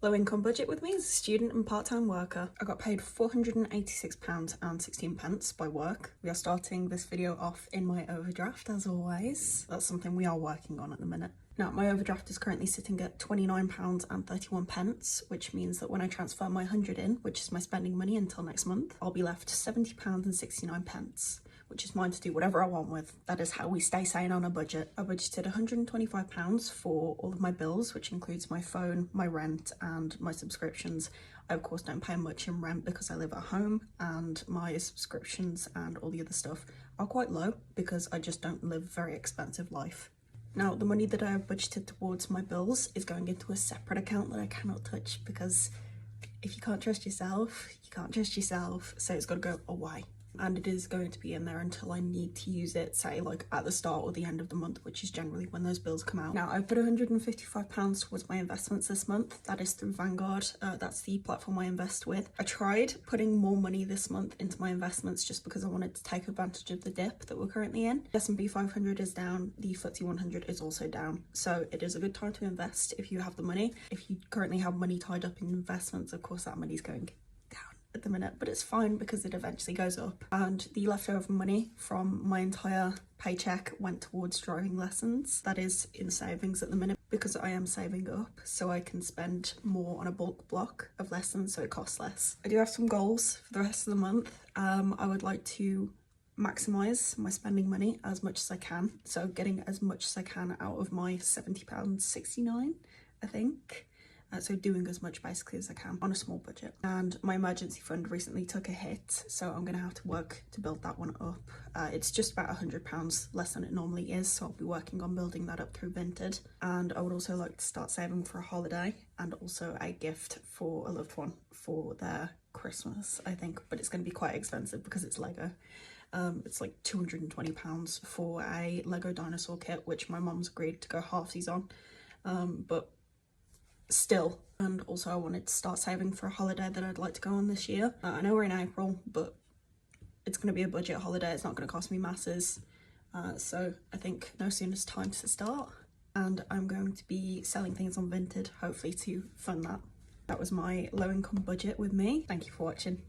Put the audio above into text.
Low income budget with me is a student and part-time worker. I got paid £486.16 by work. We are starting this video off in my overdraft as always. That's something we are working on at the minute. Now, my overdraft is currently sitting at £29.31, which means that when I transfer my 100 in, which is my spending money until next month, I'll be left £70.69, which is mine to do whatever I want with. That is how we stay sane on a budget. I budgeted £125 for all of my bills, which includes my phone, my rent, and my subscriptions. I of course don't pay much in rent because I live at home, and my subscriptions and all the other stuff are quite low because I just don't live a very expensive life. Now, the money that I have budgeted towards my bills is going into a separate account that I cannot touch because if you can't trust yourself, you can't trust yourself, so it's got to go away. And it is going to be in there until I need to use it, say like at the start or the end of the month, which is generally when those bills come out. Now, I've put £155 towards my investments this month. That is through Vanguard. That's the platform I invest with. I tried putting more money this month into my investments just because I wanted to take advantage of the dip that we're currently in. The S&P 500 is down, the FTSE 100 is also down. So it is a good time to invest if you have the money. If you currently have money tied up in investments, of course that money's going at the minute, but it's fine because it eventually goes up. And the leftover money from my entire paycheck went towards driving lessons. That is in savings at the minute because I am saving up so I can spend more on a bulk block of lessons so it costs less. I do have some goals for the rest of the month. I would like to maximize my spending money as much as I can, so getting as much as I can out of my £70.69, I think. So doing as much basically as I can on a small budget. And my emergency fund recently took a hit, so I'm gonna have to work to build that one up. It's just about £100 less than it normally is, so I'll be working on building that up through Vinted. And I would also like to start saving for a holiday and also a gift for a loved one for their Christmas, I think, but it's gonna be quite expensive because it's Lego. It's like £220 for a Lego dinosaur kit, which my mum's agreed to go halvesies on, but still. And also I wanted to start saving for a holiday that I'd like to go on this year. I know we're in April, but it's going to be a budget holiday. It's not going to cost me masses. So I think no sooner is time to start. And I'm going to be selling things on Vinted, hopefully to fund that. That was my low income budget with me. Thank you for watching.